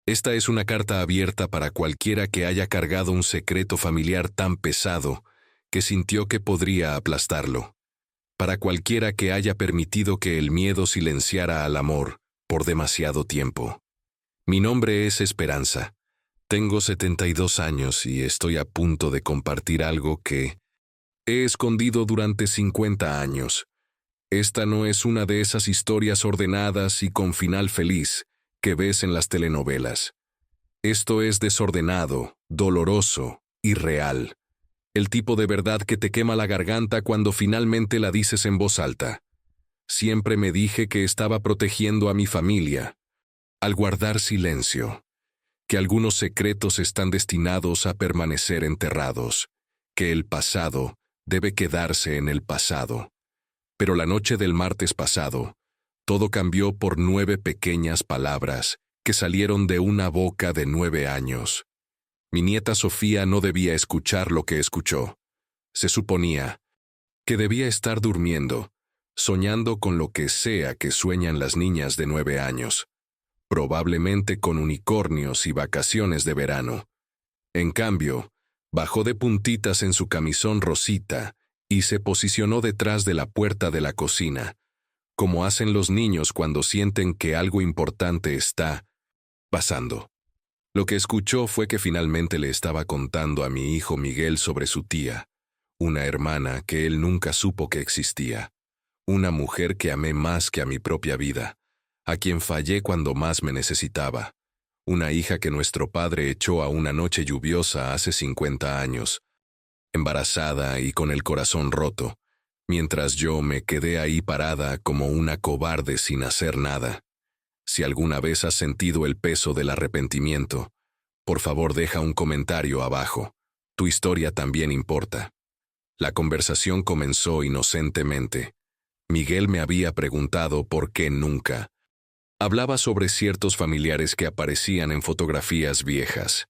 Esta es una carta abierta para cualquiera que haya cargado un secreto familiar tan pesado que sintió que podría aplastarlo. Para cualquiera que haya permitido que el miedo silenciara al amor por demasiado tiempo. Mi nombre es Esperanza. Tengo 72 años y estoy a punto de compartir algo que he escondido durante 50 años. Esta no es una de esas historias ordenadas y con final feliz que ves en las telenovelas. Esto es desordenado, doloroso y real. El tipo de verdad que te quema la garganta cuando finalmente la dices en voz alta. Siempre me dije que estaba protegiendo a mi familia, al guardar silencio, que algunos secretos están destinados a permanecer enterrados, que el pasado debe quedarse en el pasado. Pero la noche del martes pasado, todo cambió por 9 pequeñas palabras que salieron de una boca de 9 años. Mi nieta Sofía no debía escuchar lo que escuchó. Se suponía que debía estar durmiendo, soñando con lo que sea que sueñan las niñas de 9 años, probablemente con unicornios y vacaciones de verano. En cambio, bajó de puntitas en su camisón rosita y se posicionó detrás de la puerta de la cocina, como hacen los niños cuando sienten que algo importante está pasando. Lo que escuchó fue que finalmente le estaba contando a mi hijo Miguel sobre su tía, una hermana que él nunca supo que existía, una mujer que amé más que a mi propia vida, a quien fallé cuando más me necesitaba, una hija que nuestro padre echó a una noche lluviosa hace 50 años, embarazada y con el corazón roto, mientras yo me quedé ahí parada como una cobarde sin hacer nada. Si alguna vez has sentido el peso del arrepentimiento, por favor deja un comentario abajo. Tu historia también importa. La conversación comenzó inocentemente. Miguel me había preguntado por qué nunca. Hablaba sobre ciertos familiares que aparecían en fotografías viejas.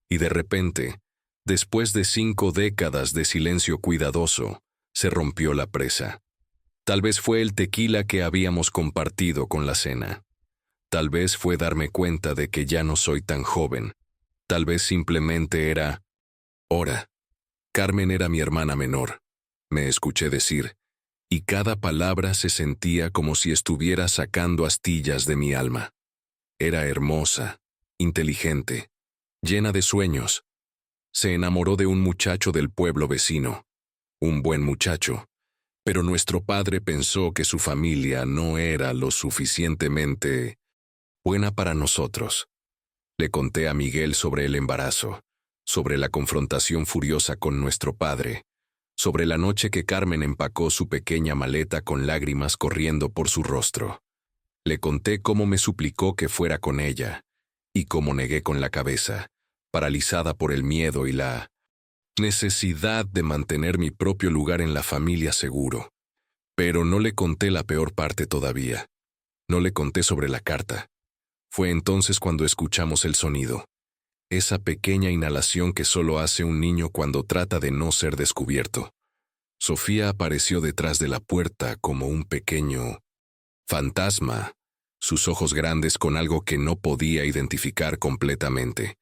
Y de repente, después de 5 décadas de silencio cuidadoso, se rompió la presa. Tal vez fue el tequila que habíamos compartido con la cena. Tal vez fue darme cuenta de que ya no soy tan joven. Tal vez simplemente era hora. Carmen era mi hermana menor, me escuché decir, y cada palabra se sentía como si estuviera sacando astillas de mi alma. Era hermosa, inteligente, llena de sueños. Se enamoró de un muchacho del pueblo vecino, un buen muchacho, pero nuestro padre pensó que su familia no era lo suficientemente buena para nosotros. Le conté a Miguel sobre el embarazo, sobre la confrontación furiosa con nuestro padre, sobre la noche que Carmen empacó su pequeña maleta con lágrimas corriendo por su rostro. Le conté cómo me suplicó que fuera con ella, y cómo negué con la cabeza, paralizada por el miedo y la necesidad de mantener mi propio lugar en la familia seguro. Pero no le conté la peor parte todavía. No le conté sobre la carta. Fue entonces cuando escuchamos el sonido. Esa pequeña inhalación que solo hace un niño cuando trata de no ser descubierto. Sofía apareció detrás de la puerta como un pequeño fantasma, sus ojos grandes con algo que no podía identificar completamente.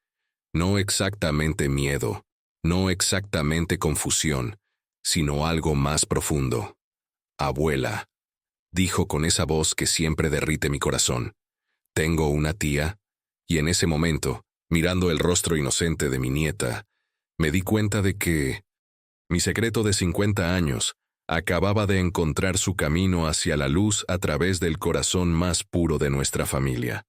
No exactamente miedo, no exactamente confusión, sino algo más profundo. Abuela, dijo con esa voz que siempre derrite mi corazón. Tengo una tía, y en ese momento, mirando el rostro inocente de mi nieta, me di cuenta de que mi secreto de 50 años acababa de encontrar su camino hacia la luz a través del corazón más puro de nuestra familia.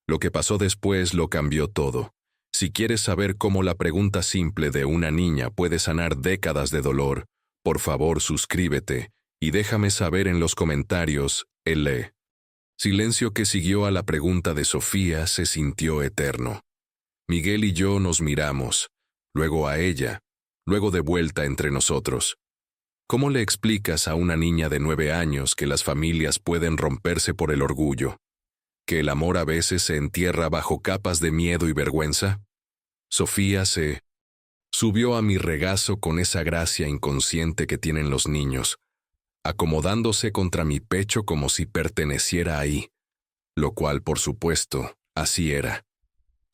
Lo que pasó después lo cambió todo. Si quieres saber cómo la pregunta simple de una niña puede sanar décadas de dolor, por favor suscríbete y déjame saber en los comentarios, el silencio que siguió a la pregunta de Sofía se sintió eterno. Miguel y yo nos miramos, luego a ella, luego de vuelta entre nosotros. ¿Cómo le explicas a una niña de 9 años que las familias pueden romperse por el orgullo? ¿Que el amor a veces se entierra bajo capas de miedo y vergüenza? Sofía se subió a mi regazo con esa gracia inconsciente que tienen los niños, acomodándose contra mi pecho como si perteneciera ahí, lo cual, por supuesto, así era.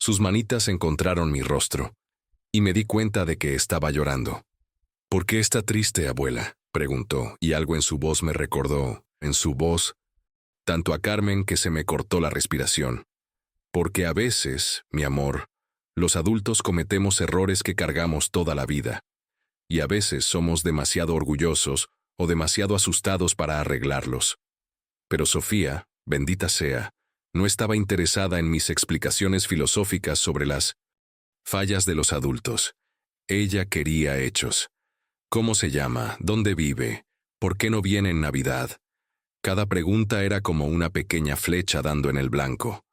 Sus manitas encontraron mi rostro, y me di cuenta de que estaba llorando. ¿Por qué está triste, abuela?, preguntó, y algo en su voz me recordó, en su voz, tanto a Carmen que se me cortó la respiración. Porque a veces, mi amor, los adultos cometemos errores que cargamos toda la vida, y a veces somos demasiado orgullosos o demasiado asustados para arreglarlos. Pero Sofía, bendita sea, no estaba interesada en mis explicaciones filosóficas sobre las fallas de los adultos. Ella quería hechos. ¿Cómo se llama? ¿Dónde vive? ¿Por qué no viene en Navidad? Cada pregunta era como una pequeña flecha dando en el blanco.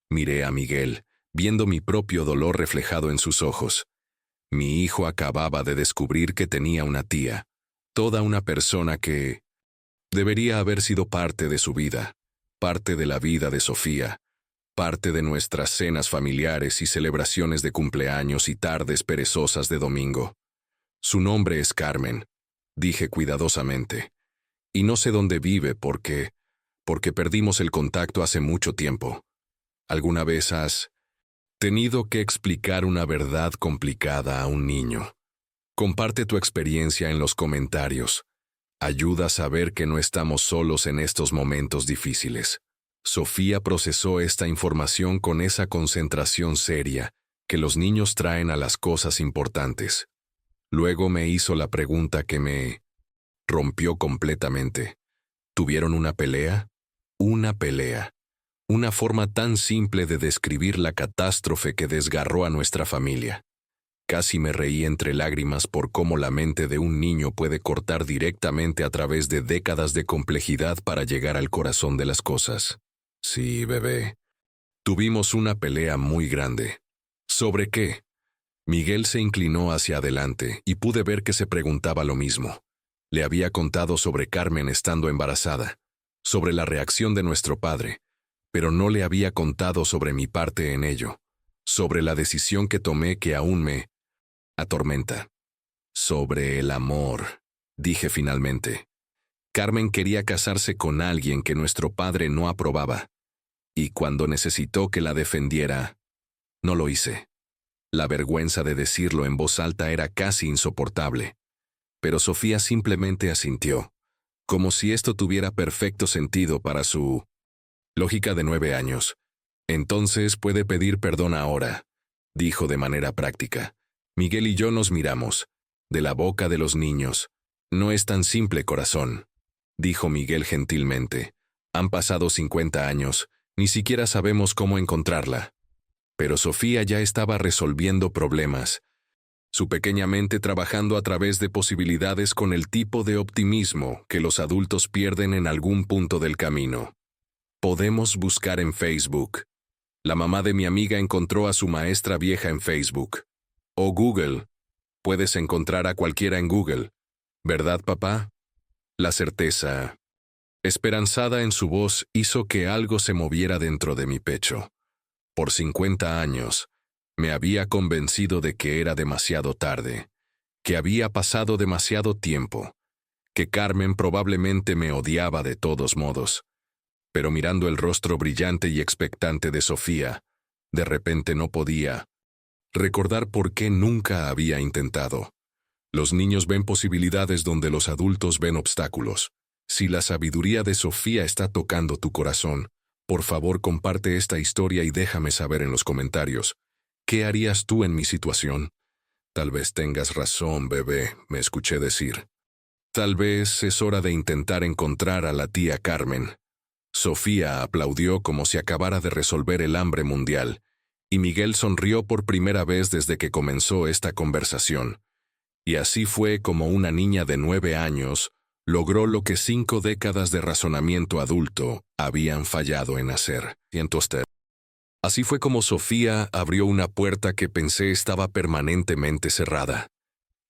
Miré a Miguel, viendo mi propio dolor reflejado en sus ojos. Mi hijo acababa de descubrir que tenía una tía, toda una persona que debería haber sido parte de su vida, parte de la vida de Sofía, parte de nuestras cenas familiares y celebraciones de cumpleaños y tardes perezosas de domingo. Su nombre es Carmen, dije cuidadosamente, y no sé dónde vive porque perdimos el contacto hace mucho tiempo. ¿Alguna vez has tenido que explicar una verdad complicada a un niño? Comparte tu experiencia en los comentarios. Ayuda a saber que no estamos solos en estos momentos difíciles. Sofía procesó esta información con esa concentración seria que los niños traen a las cosas importantes. Luego me hizo la pregunta que me rompió completamente. ¿Tuvieron una pelea? Una pelea. Una forma tan simple de describir la catástrofe que desgarró a nuestra familia. Casi me reí entre lágrimas por cómo la mente de un niño puede cortar directamente a través de décadas de complejidad para llegar al corazón de las cosas. Sí, bebé. Tuvimos una pelea muy grande. ¿Sobre qué? Miguel se inclinó hacia adelante y pude ver que se preguntaba lo mismo. Le había contado sobre Carmen estando embarazada, sobre la reacción de nuestro padre, pero no le había contado sobre mi parte en ello, sobre la decisión que tomé que aún me atormenta. Sobre el amor, dije finalmente. Carmen quería casarse con alguien que nuestro padre no aprobaba, y cuando necesitó que la defendiera, no lo hice. La vergüenza de decirlo en voz alta era casi insoportable. Pero Sofía simplemente asintió, como si esto tuviera perfecto sentido para su lógica de 9 años. Entonces puede pedir perdón ahora, dijo de manera práctica. Miguel y yo nos miramos, de la boca de los niños. No es tan simple, corazón, dijo Miguel gentilmente. Han pasado 50 años, ni siquiera sabemos cómo encontrarla. Pero Sofía ya estaba resolviendo problemas, su pequeña mente trabajando a través de posibilidades con el tipo de optimismo que los adultos pierden en algún punto del camino. Podemos buscar en Facebook. La mamá de mi amiga encontró a su maestra vieja en Facebook. O Google. Puedes encontrar a cualquiera en Google. ¿Verdad, papá? La certeza, esperanzada en su voz, hizo que algo se moviera dentro de mi pecho. Por 50 años, me había convencido de que era demasiado tarde, que había pasado demasiado tiempo, que Carmen probablemente me odiaba de todos modos. Pero mirando el rostro brillante y expectante de Sofía, de repente no podía recordar por qué nunca había intentado. Los niños ven posibilidades donde los adultos ven obstáculos. Si la sabiduría de Sofía está tocando tu corazón, por favor comparte esta historia y déjame saber en los comentarios. ¿Qué harías tú en mi situación? Tal vez tengas razón, bebé, me escuché decir. Tal vez es hora de intentar encontrar a la tía Carmen. Sofía aplaudió como si acabara de resolver el hambre mundial, y Miguel sonrió por primera vez desde que comenzó esta conversación. Y así fue como una niña de 9 años logró lo que 5 décadas de razonamiento adulto habían fallado en hacer. ¿Siento usted? Así fue como Sofía abrió una puerta que pensé estaba permanentemente cerrada.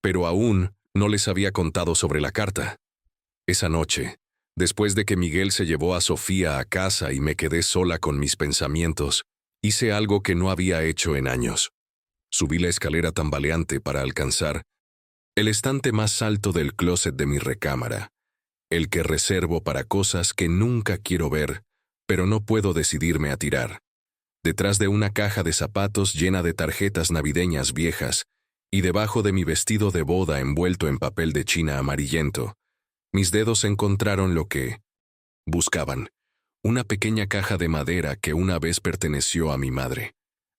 Pero aún no les había contado sobre la carta. Esa noche, después de que Miguel se llevó a Sofía a casa y me quedé sola con mis pensamientos, hice algo que no había hecho en años. Subí la escalera tambaleante para alcanzar el estante más alto del closet de mi recámara, el que reservo para cosas que nunca quiero ver, pero no puedo decidirme a tirar. detrás de una caja de zapatos llena de tarjetas navideñas viejas, y debajo de mi vestido de boda envuelto en papel de China amarillento, mis dedos encontraron lo que buscaban: una pequeña caja de madera que una vez perteneció a mi madre.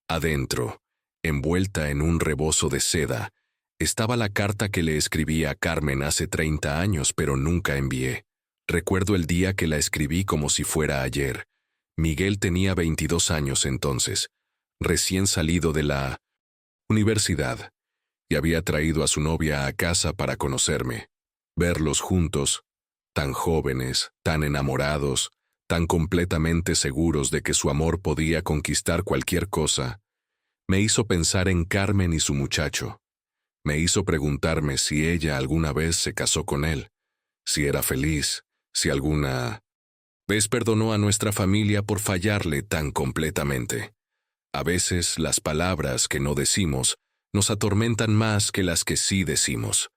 Adentro, envuelta en un rebozo de seda, estaba la carta que le escribí a Carmen hace 30 años, pero nunca envié. Recuerdo el día que la escribí como si fuera ayer. Miguel tenía 22 años entonces, recién salido de la universidad, y había traído a su novia a casa para conocerme. Verlos juntos, tan jóvenes, tan enamorados, tan completamente seguros de que su amor podía conquistar cualquier cosa, me hizo pensar en Carmen y su muchacho. Me hizo preguntarme si ella alguna vez se casó con él, si era feliz, si alguna vez perdonó a nuestra familia por fallarle tan completamente. A veces las palabras que no decimos nos atormentan más que las que sí decimos.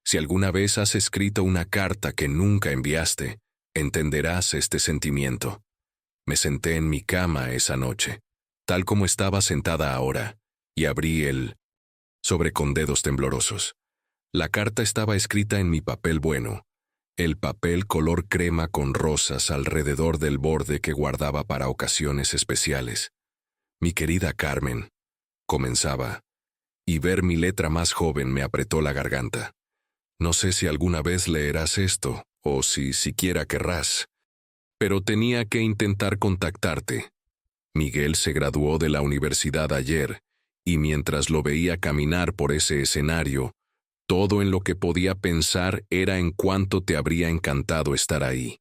Si alguna vez has escrito una carta que nunca enviaste, entenderás este sentimiento. Me senté en mi cama esa noche, tal como estaba sentada ahora, y abrí el sobre con dedos temblorosos. La carta estaba escrita en mi papel bueno, el papel color crema con rosas alrededor del borde que guardaba para ocasiones especiales. Mi querida Carmen, comenzaba, y ver mi letra más joven me apretó la garganta. No sé si alguna vez leerás esto, o si siquiera querrás, pero tenía que intentar contactarte. Miguel se graduó de la universidad ayer, y mientras lo veía caminar por ese escenario, todo en lo que podía pensar era en cuánto te habría encantado estar ahí.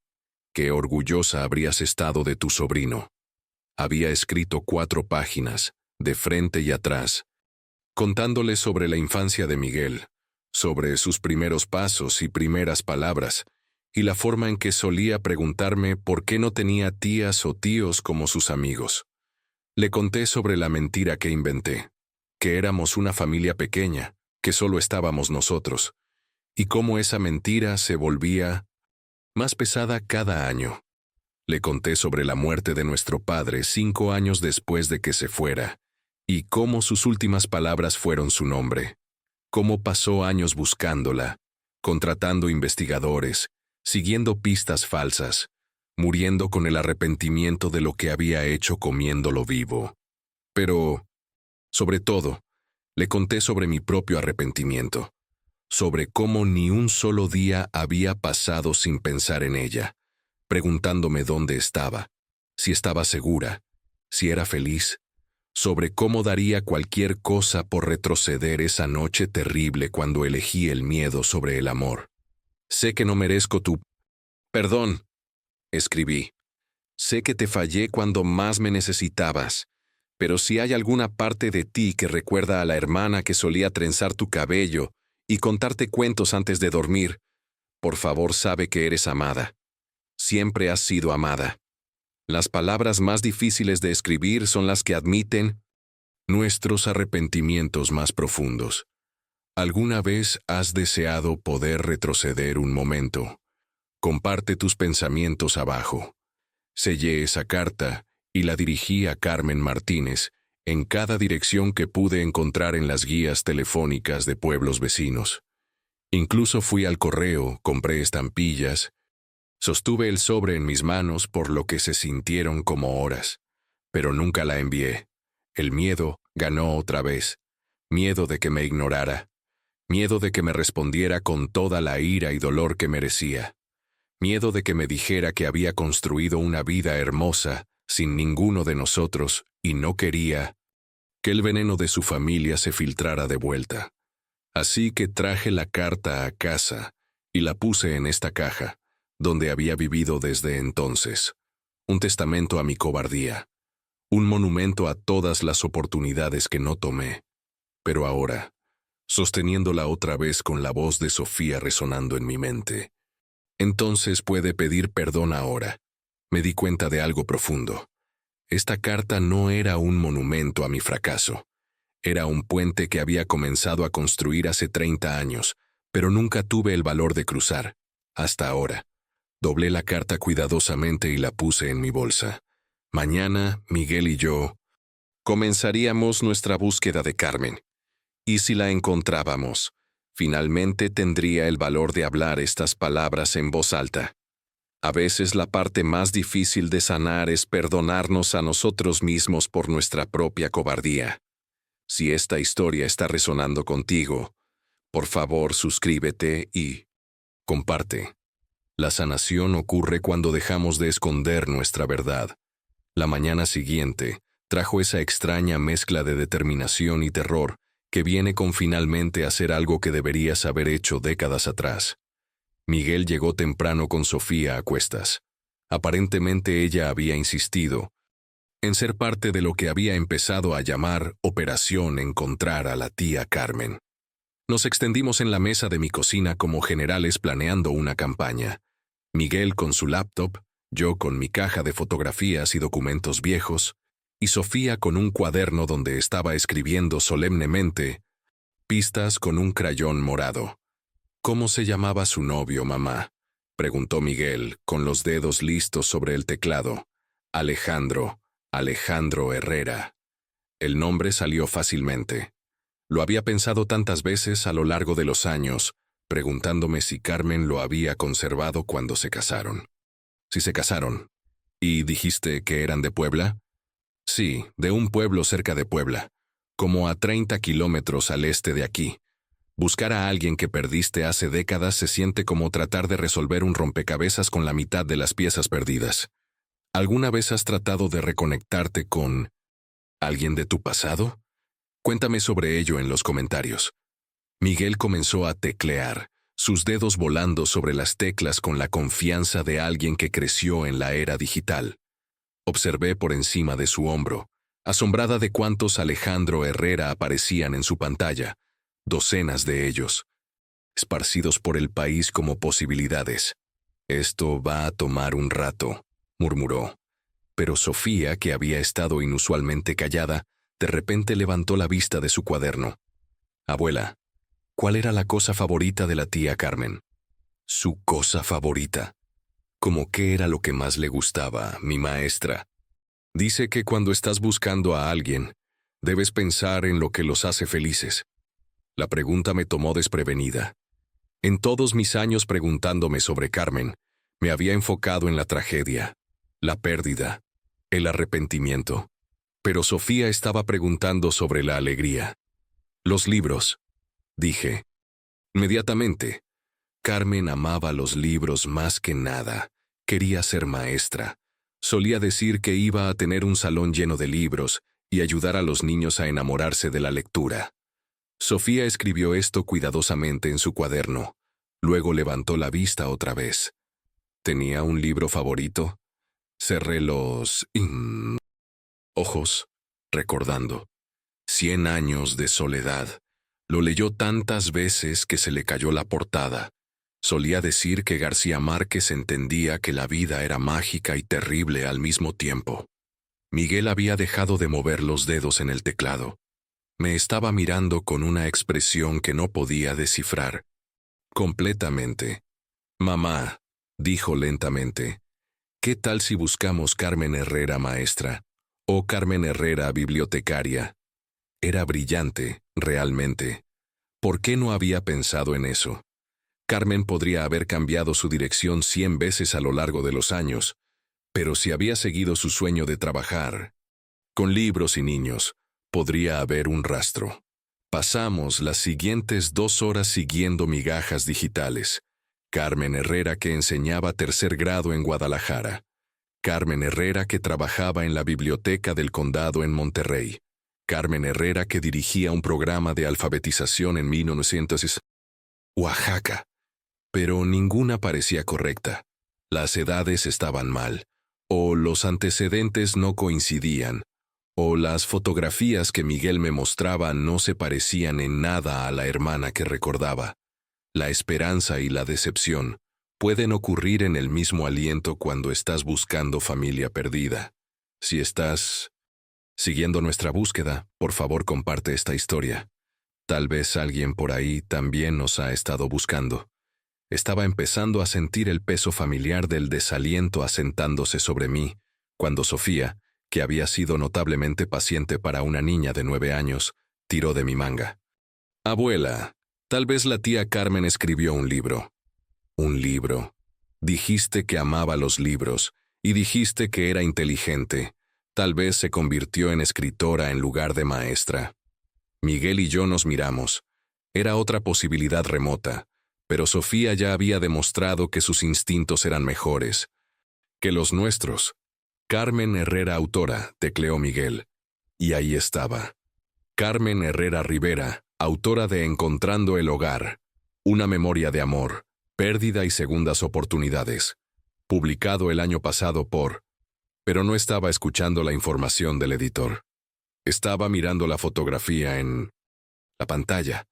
Qué orgullosa habrías estado de tu sobrino. Había escrito 4 páginas, de frente y atrás, contándole sobre la infancia de Miguel, sobre sus primeros pasos y primeras palabras, y la forma en que solía preguntarme por qué no tenía tías o tíos como sus amigos. Le conté sobre la mentira que inventé, que éramos una familia pequeña, que solo estábamos nosotros, y cómo esa mentira se volvía más pesada cada año. Le conté sobre la muerte de nuestro padre 5 años después de que se fuera, y cómo sus últimas palabras fueron su nombre. Cómo pasó años buscándola, contratando investigadores, siguiendo pistas falsas, muriendo con el arrepentimiento de lo que había hecho comiéndolo vivo. Pero, sobre todo, le conté sobre mi propio arrepentimiento, sobre cómo ni un solo día había pasado sin pensar en ella, preguntándome dónde estaba, si estaba segura, si era feliz, sobre cómo daría cualquier cosa por retroceder esa noche terrible cuando elegí el miedo sobre el amor. Sé que no merezco tu perdón, escribí. Sé que te fallé cuando más me necesitabas, pero si hay alguna parte de ti que recuerda a la hermana que solía trenzar tu cabello y contarte cuentos antes de dormir, por favor sabe que eres amada. Siempre has sido amada. Las palabras más difíciles de escribir son las que admiten nuestros arrepentimientos más profundos. ¿Alguna vez has deseado poder retroceder un momento? Comparte tus pensamientos abajo. Sellé esa carta y la dirigí a Carmen Martínez en cada dirección que pude encontrar en las guías telefónicas de pueblos vecinos. Incluso fui al correo, compré estampillas. Sostuve el sobre en mis manos por lo que se sintieron como horas, pero nunca la envié. El miedo ganó otra vez. Miedo de que me ignorara. Miedo de que me respondiera con toda la ira y dolor que merecía. Miedo de que me dijera que había construido una vida hermosa sin ninguno de nosotros y no quería que el veneno de su familia se filtrara de vuelta. Así que traje la carta a casa y la puse en esta caja, donde había vivido desde entonces. Un testamento a mi cobardía. Un monumento a todas las oportunidades que no tomé. Pero ahora, sosteniéndola otra vez con la voz de Sofía resonando en mi mente. Entonces puede pedir perdón ahora. Me di cuenta de algo profundo. Esta carta no era un monumento a mi fracaso. Era un puente que había comenzado a construir hace 30 años, pero nunca tuve el valor de cruzar. Hasta ahora. Doblé la carta cuidadosamente y la puse en mi bolsa. Mañana, Miguel y yo comenzaríamos nuestra búsqueda de Carmen. Y si la encontrábamos, finalmente tendría el valor de hablar estas palabras en voz alta. A veces la parte más difícil de sanar es perdonarnos a nosotros mismos por nuestra propia cobardía. Si esta historia está resonando contigo, por favor suscríbete y comparte. La sanación ocurre cuando dejamos de esconder nuestra verdad. La mañana siguiente trajo esa extraña mezcla de determinación y terror que viene con finalmente hacer algo que deberías haber hecho décadas atrás. Miguel llegó temprano con Sofía a cuestas. Aparentemente ella había insistido en ser parte de lo que había empezado a llamar Operación Encontrar a la tía Carmen. Nos extendimos en la mesa de mi cocina como generales planeando una campaña. Miguel con su laptop, yo con mi caja de fotografías y documentos viejos, y Sofía con un cuaderno donde estaba escribiendo solemnemente pistas con un crayón morado. ¿Cómo se llamaba su novio, mamá?, preguntó Miguel, con los dedos listos sobre el teclado. Alejandro Herrera. El nombre salió fácilmente. Lo había pensado tantas veces a lo largo de los años, preguntándome si Carmen lo había conservado cuando se casaron. Si se casaron. ¿Y dijiste que eran de Puebla? Sí, de un pueblo cerca de Puebla, como a 30 kilómetros al este de aquí. Buscar a alguien que perdiste hace décadas se siente como tratar de resolver un rompecabezas con la mitad de las piezas perdidas. ¿Alguna vez has tratado de reconectarte con alguien de tu pasado? Cuéntame sobre ello en los comentarios. Miguel comenzó a teclear, sus dedos volando sobre las teclas con la confianza de alguien que creció en la era digital. Observé por encima de su hombro, asombrada de cuántos Alejandro Herrera aparecían en su pantalla, docenas de ellos, esparcidos por el país como posibilidades. Esto va a tomar un rato, murmuró. Pero Sofía, que había estado inusualmente callada, de repente levantó la vista de su cuaderno. Abuela, ¿cuál era la cosa favorita de la tía Carmen? Su cosa favorita. ¿Cómo qué era lo que más le gustaba, mi maestra? Dice que cuando estás buscando a alguien, debes pensar en lo que los hace felices. La pregunta me tomó desprevenida. En todos mis años preguntándome sobre Carmen, me había enfocado en la tragedia, la pérdida, el arrepentimiento. Pero Sofía estaba preguntando sobre la alegría. Los libros, dije. Inmediatamente. Carmen amaba los libros más que nada. Quería ser maestra. Solía decir que iba a tener un salón lleno de libros y ayudar a los niños a enamorarse de la lectura. Sofía escribió esto cuidadosamente en su cuaderno. Luego levantó la vista otra vez. ¿Tenía un libro favorito? Cerré los ojos, recordando. 100 años de soledad. Lo leyó tantas veces que se le cayó la portada. Solía decir que García Márquez entendía que la vida era mágica y terrible al mismo tiempo. Miguel había dejado de mover los dedos en el teclado. Me estaba mirando con una expresión que no podía descifrar. Completamente. Mamá, dijo lentamente, ¿qué tal si buscamos Carmen Herrera maestra? O Carmen Herrera bibliotecaria. Era brillante, realmente. ¿Por qué no había pensado en eso? Carmen podría haber cambiado su dirección 100 veces a lo largo de los años, pero si había seguido su sueño de trabajar con libros y niños, podría haber un rastro. Pasamos las siguientes 2 horas siguiendo migajas digitales. Carmen Herrera que enseñaba tercer grado en Guadalajara. Carmen Herrera que trabajaba en la biblioteca del condado en Monterrey. Carmen Herrera que dirigía un programa de alfabetización en 1900. Oaxaca. Pero ninguna parecía correcta. Las edades estaban mal, o los antecedentes no coincidían, o las fotografías que Miguel me mostraba no se parecían en nada a la hermana que recordaba. La esperanza y la decepción pueden ocurrir en el mismo aliento cuando estás buscando familia perdida. Si estás siguiendo nuestra búsqueda, por favor comparte esta historia. Tal vez alguien por ahí también nos ha estado buscando. Estaba empezando a sentir el peso familiar del desaliento asentándose sobre mí, cuando Sofía, que había sido notablemente paciente para una niña de 9 años, tiró de mi manga. Abuela, tal vez la tía Carmen escribió un libro. Un libro. Dijiste que amaba los libros, y dijiste que era inteligente. Tal vez se convirtió en escritora en lugar de maestra. Miguel y yo nos miramos. Era otra posibilidad remota, pero Sofía ya había demostrado que sus instintos eran mejores que los nuestros. Carmen Herrera, autora, tecleó Miguel. Y ahí estaba. Carmen Herrera Rivera, autora de Encontrando el Hogar, una memoria de amor, pérdida y segundas oportunidades. Publicado el año pasado por... Pero no estaba escuchando la información del editor. Estaba mirando la fotografía en la pantalla.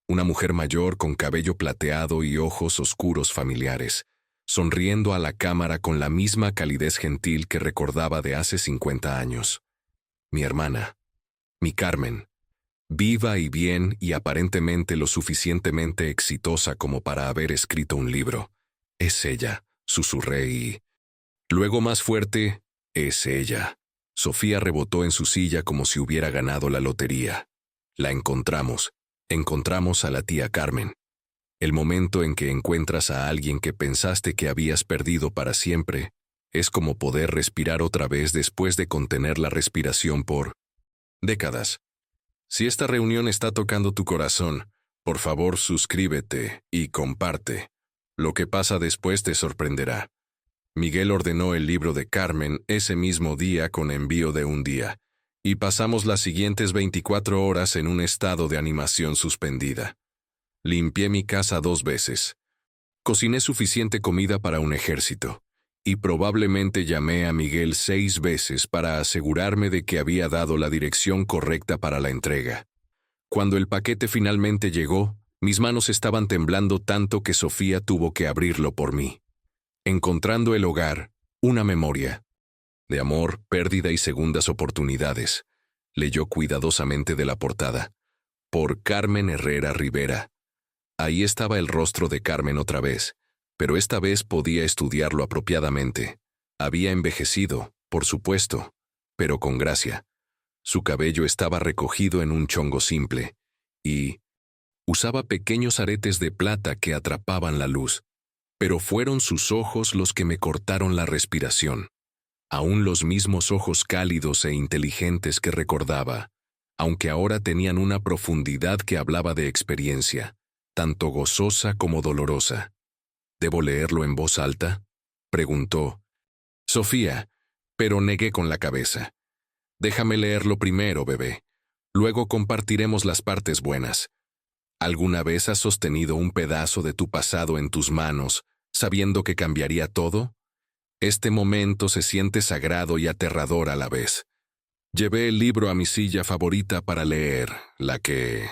Una mujer mayor con cabello plateado y ojos oscuros familiares, sonriendo a la cámara con la misma calidez gentil que recordaba de hace 50 años. Mi hermana, mi Carmen, viva y bien y aparentemente lo suficientemente exitosa como para haber escrito un libro. Es ella, susurré y... Luego más fuerte, es ella. Sofía rebotó en su silla como si hubiera ganado la lotería. La encontramos. Encontramos a la tía Carmen. El momento en que encuentras a alguien que pensaste que habías perdido para siempre, es como poder respirar otra vez después de contener la respiración por décadas. Si esta reunión está tocando tu corazón, por favor suscríbete y comparte. Lo que pasa después te sorprenderá. Miguel ordenó el libro de Carmen ese mismo día con envío de un día, y pasamos las siguientes 24 horas en un estado de animación suspendida. Limpié mi casa 2 veces. Cociné suficiente comida para un ejército, y probablemente llamé a Miguel 6 veces para asegurarme de que había dado la dirección correcta para la entrega. Cuando el paquete finalmente llegó, mis manos estaban temblando tanto que Sofía tuvo que abrirlo por mí. Encontrando el hogar, una memoria. De amor, pérdida y segundas oportunidades. Leyó cuidadosamente de la portada. Por Carmen Herrera Rivera. Ahí estaba el rostro de Carmen otra vez, pero esta vez podía estudiarlo apropiadamente. Había envejecido, por supuesto, pero con gracia. Su cabello estaba recogido en un chongo simple, y usaba pequeños aretes de plata que atrapaban la luz. Pero fueron sus ojos los que me cortaron la respiración. Aún los mismos ojos cálidos e inteligentes que recordaba, aunque ahora tenían una profundidad que hablaba de experiencia, tanto gozosa como dolorosa. ¿Debo leerlo en voz alta?, preguntó Sofía, pero negué con la cabeza. Déjame leerlo primero, bebé. Luego compartiremos las partes buenas. ¿Alguna vez has sostenido un pedazo de tu pasado en tus manos, sabiendo que cambiaría todo? Este momento se siente sagrado y aterrador a la vez. Llevé el libro a mi silla favorita para leer, la que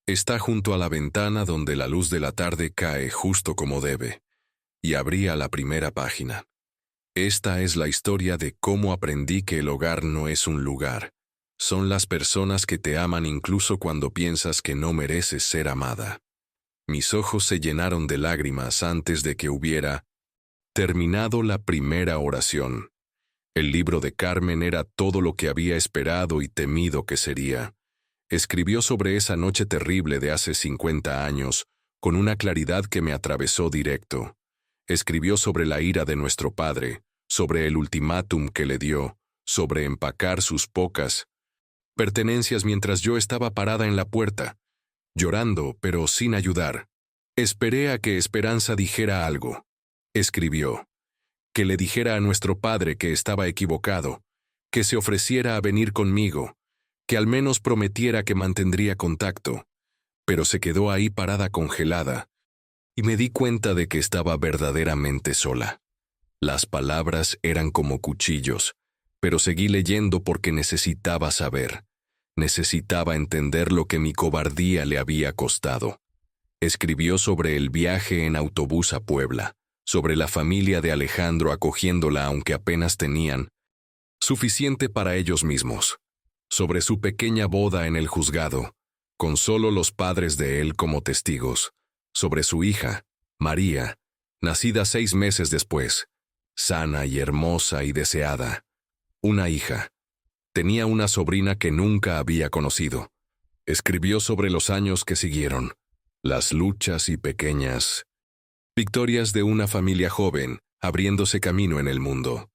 está junto a la ventana donde la luz de la tarde cae justo como debe, y abrí a la primera página. Esta es la historia de cómo aprendí que el hogar no es un lugar. Son las personas que te aman incluso cuando piensas que no mereces ser amada. Mis ojos se llenaron de lágrimas antes de que hubiera terminado la primera oración. El libro de Carmen era todo lo que había esperado y temido que sería. Escribió sobre esa noche terrible de hace 50 años, con una claridad que me atravesó directo. Escribió sobre la ira de nuestro padre, sobre el ultimátum que le dio, sobre empacar sus pocas pertenencias mientras yo estaba parada en la puerta, llorando, pero sin ayudar. Esperé a que Esperanza dijera algo. Escribió. Que le dijera a nuestro padre que estaba equivocado, que se ofreciera a venir conmigo, que al menos prometiera que mantendría contacto, pero se quedó ahí parada congelada, y me di cuenta de que estaba verdaderamente sola. Las palabras eran como cuchillos, pero seguí leyendo porque necesitaba saber. Necesitaba entender lo que mi cobardía le había costado. Escribió sobre el viaje en autobús a Puebla, sobre la familia de Alejandro acogiéndola aunque apenas tenían suficiente para ellos mismos, sobre su pequeña boda en el juzgado, con solo los padres de él como testigos, sobre su hija, María, nacida 6 meses después, sana y hermosa y deseada, Una hija. Tenía una sobrina que nunca había conocido. Escribió sobre los años que siguieron, las luchas y pequeñas victorias de una familia joven, abriéndose camino en el mundo.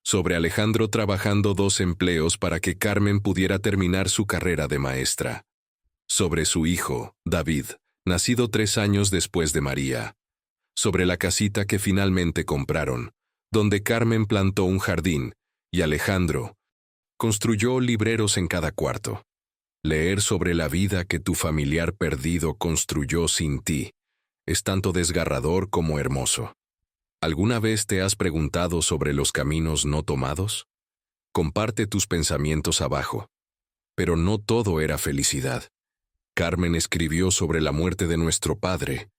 Sobre Alejandro trabajando 2 empleos para que Carmen pudiera terminar su carrera de maestra. Sobre su hijo, David, nacido 3 años después de María. Sobre la casita que finalmente compraron, donde Carmen plantó un jardín, y Alejandro construyó libreros en cada cuarto. Leer sobre la vida que tu familiar perdido construyó sin ti es tanto desgarrador como hermoso. ¿Alguna vez te has preguntado sobre los caminos no tomados? Comparte tus pensamientos abajo. Pero no todo era felicidad. Carmen escribió sobre la muerte de nuestro padre.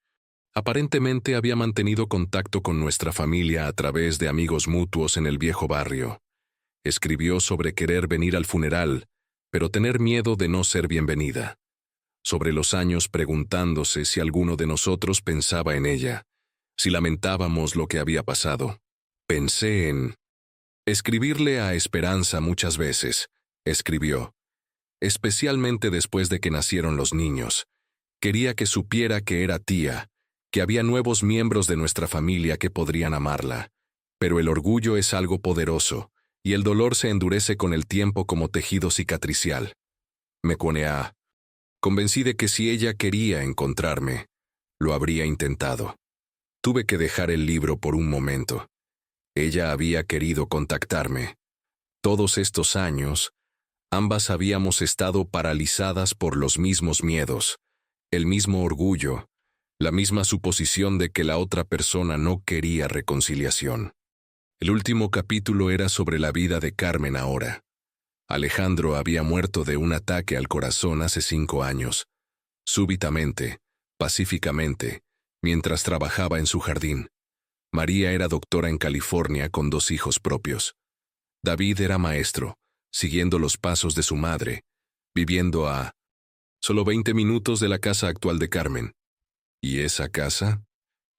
Aparentemente había mantenido contacto con nuestra familia a través de amigos mutuos en el viejo barrio. Escribió sobre querer venir al funeral, pero tener miedo de no ser bienvenida. Sobre los años preguntándose si alguno de nosotros pensaba en ella, si lamentábamos lo que había pasado. Pensé en escribirle a Esperanza muchas veces, escribió. Especialmente después de que nacieron los niños. Quería que supiera que era tía, que había nuevos miembros de nuestra familia que podrían amarla. Pero el orgullo es algo poderoso, y el dolor se endurece con el tiempo como tejido cicatricial. Me conea. Convencí de que si ella quería encontrarme, lo habría intentado. Tuve que dejar el libro por un momento. Ella había querido contactarme. Todos estos años, ambas habíamos estado paralizadas por los mismos miedos, el mismo orgullo, la misma suposición de que la otra persona no quería reconciliación. El último capítulo era sobre la vida de Carmen ahora. Alejandro había muerto de un ataque al corazón hace 5 años, súbitamente, pacíficamente, mientras trabajaba en su jardín. María era doctora en California con 2 hijos propios. David era maestro, siguiendo los pasos de su madre, viviendo a solo 20 minutos de la casa actual de Carmen. ¿Y esa casa?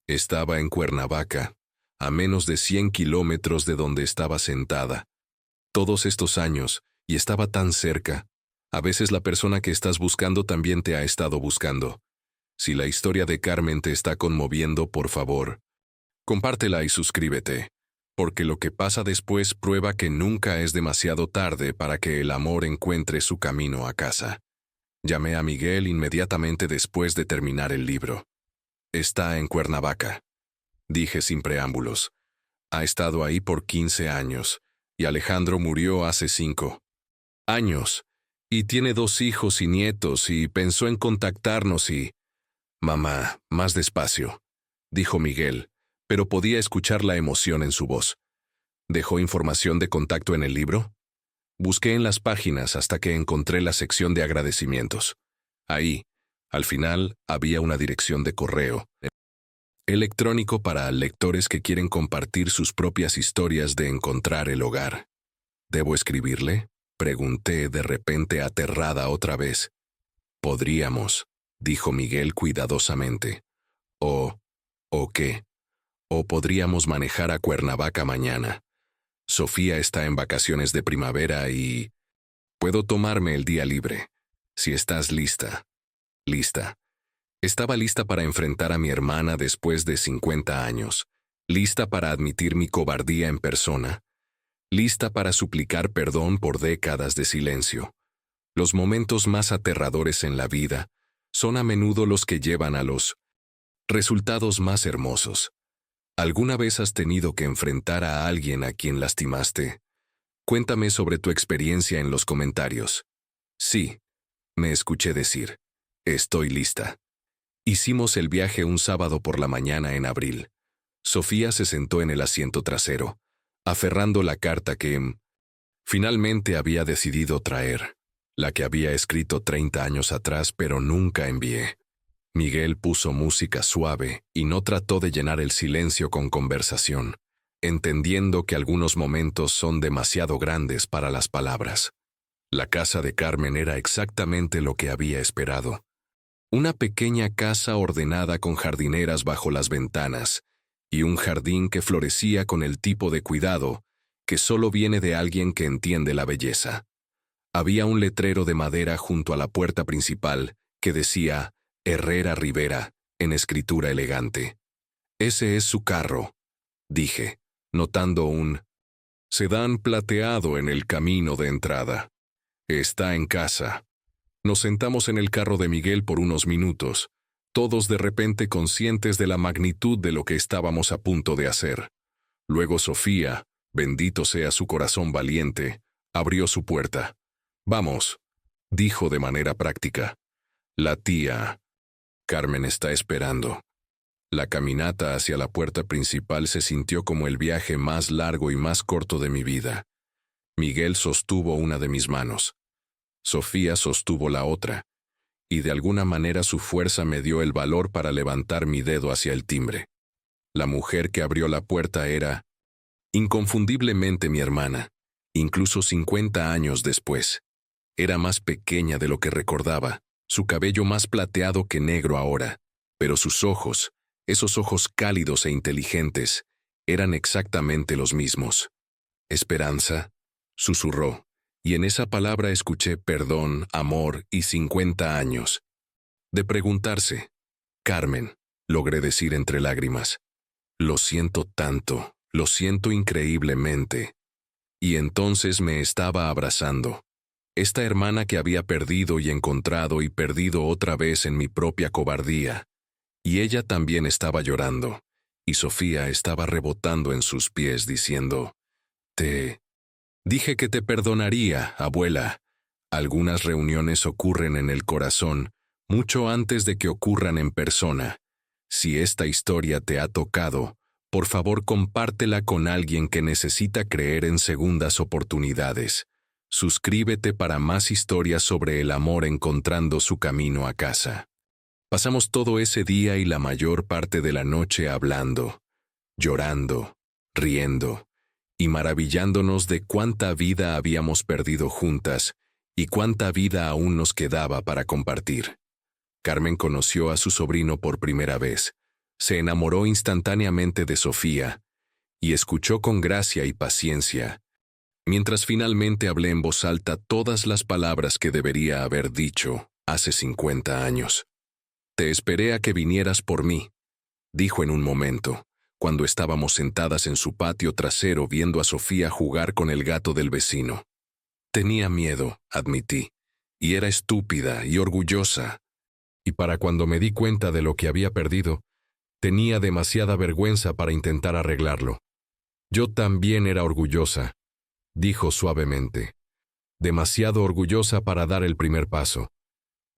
Estaba en Cuernavaca, a menos de 100 kilómetros de donde estaba sentada. Todos estos años, y estaba tan cerca. A veces la persona que estás buscando también te ha estado buscando. Si la historia de Carmen te está conmoviendo, por favor, compártela y suscríbete, porque lo que pasa después prueba que nunca es demasiado tarde para que el amor encuentre su camino a casa. Llamé a Miguel inmediatamente después de terminar el libro. Está en Cuernavaca, dije sin preámbulos. Ha estado ahí por 15 años, y Alejandro murió hace 5 años, y tiene 2 hijos y nietos, y pensó en contactarnos y... Mamá, más despacio, dijo Miguel, pero podía escuchar la emoción en su voz. ¿Dejó información de contacto en el libro? Busqué en las páginas hasta que encontré la sección de agradecimientos. Ahí, al final, había una dirección de correo electrónico para lectores que quieren compartir sus propias historias de encontrar el hogar. ¿Debo escribirle?, pregunté de repente aterrada otra vez. Podríamos, dijo Miguel cuidadosamente. ¿O qué? O podríamos manejar a Cuernavaca mañana. Sofía está en vacaciones de primavera y... Puedo tomarme el día libre. Si estás lista. Lista. Estaba lista para enfrentar a mi hermana después de 50 años. Lista para admitir mi cobardía en persona. Lista para suplicar perdón por décadas de silencio. Los momentos más aterradores en la vida son a menudo los que llevan a los resultados más hermosos. ¿Alguna vez has tenido que enfrentar a alguien a quien lastimaste? Cuéntame sobre tu experiencia en los comentarios. Sí, me escuché decir. Estoy lista. Hicimos el viaje un sábado por la mañana en abril. Sofía se sentó en el asiento trasero, aferrando la carta que finalmente había decidido traer, la que había escrito 30 años atrás pero nunca envié. Miguel puso música suave y no trató de llenar el silencio con conversación, entendiendo que algunos momentos son demasiado grandes para las palabras. La casa de Carmen era exactamente lo que había esperado. Una pequeña casa ordenada con jardineras bajo las ventanas y un jardín que florecía con el tipo de cuidado que solo viene de alguien que entiende la belleza. Había un letrero de madera junto a la puerta principal que decía Herrera Rivera en escritura elegante. «Ese es su carro», dije, notando un sedán plateado en el camino de entrada. «Está en casa». Nos sentamos en el carro de Miguel por unos minutos, todos de repente conscientes de la magnitud de lo que estábamos a punto de hacer. Luego Sofía, bendito sea su corazón valiente, abrió su puerta. «Vamos», dijo de manera práctica. «La tía Carmen está esperando». La caminata hacia la puerta principal se sintió como el viaje más largo y más corto de mi vida. Miguel sostuvo una de mis manos. Sofía sostuvo la otra, y de alguna manera su fuerza me dio el valor para levantar mi dedo hacia el timbre. La mujer que abrió la puerta era, inconfundiblemente, mi hermana, incluso 50 años después. Era más pequeña de lo que recordaba, su cabello más plateado que negro ahora, pero sus ojos, esos ojos cálidos e inteligentes, eran exactamente los mismos. «Esperanza», susurró, y en esa palabra escuché perdón, amor y 50 años. De preguntarse, «Carmen», logré decir entre lágrimas, «lo siento tanto, lo siento increíblemente». Y entonces me estaba abrazando. Esta hermana que había perdido y encontrado y perdido otra vez en mi propia cobardía. Y ella también estaba llorando, y Sofía estaba rebotando en sus pies diciendo, Dije que te perdonaría, abuela. Algunas reuniones ocurren en el corazón, mucho antes de que ocurran en persona. Si esta historia te ha tocado, por favor compártela con alguien que necesita creer en segundas oportunidades. Suscríbete para más historias sobre el amor encontrando su camino a casa». Pasamos todo ese día y la mayor parte de la noche hablando, llorando, riendo, y maravillándonos de cuánta vida habíamos perdido juntas y cuánta vida aún nos quedaba para compartir. Carmen conoció a su sobrino por primera vez, se enamoró instantáneamente de Sofía y escuchó con gracia y paciencia, mientras finalmente hablé en voz alta todas las palabras que debería haber dicho hace 50 años. «Te esperé a que vinieras por mí», dijo en un momento, cuando estábamos sentadas en su patio trasero viendo a Sofía jugar con el gato del vecino. «Tenía miedo», admití, «y era estúpida y orgullosa. Y para cuando me di cuenta de lo que había perdido, tenía demasiada vergüenza para intentar arreglarlo. Yo también era orgullosa», dijo suavemente. «Demasiado orgullosa para dar el primer paso.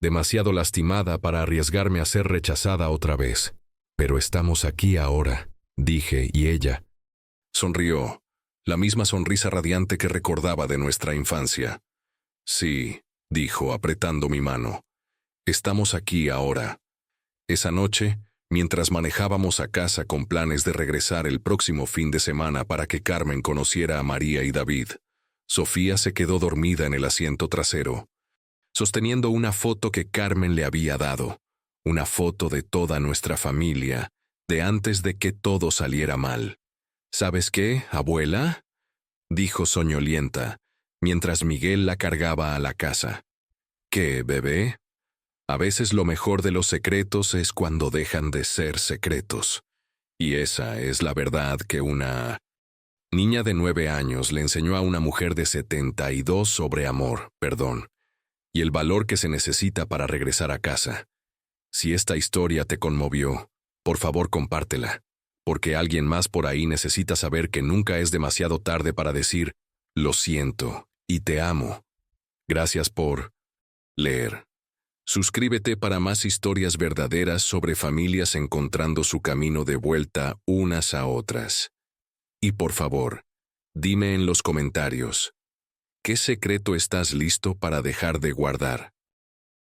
Demasiado lastimada para arriesgarme a ser rechazada otra vez. Pero estamos aquí ahora», dije, y ella sonrió, la misma sonrisa radiante que recordaba de nuestra infancia. «Sí», dijo apretando mi mano, «estamos aquí ahora». Esa noche, mientras manejábamos a casa con planes de regresar el próximo fin de semana para que Carmen conociera a María y David, Sofía se quedó dormida en el asiento trasero, sosteniendo una foto que Carmen le había dado, una foto de toda nuestra familia, de antes de que todo saliera mal. «¿Sabes qué, abuela?», dijo soñolienta, mientras Miguel la cargaba a la casa. «¿Qué, bebé? A veces lo mejor de los secretos es cuando dejan de ser secretos. Y esa es la verdad que una niña de 9 años le enseñó a una mujer de 72 sobre amor, perdón, y el valor que se necesita para regresar a casa. Si esta historia te conmovió, por favor compártela, porque alguien más por ahí necesita saber que nunca es demasiado tarde para decir, lo siento y te amo. Gracias por leer. Suscríbete para más historias verdaderas sobre familias encontrando su camino de vuelta unas a otras. Y por favor, dime en los comentarios, ¿qué secreto estás listo para dejar de guardar?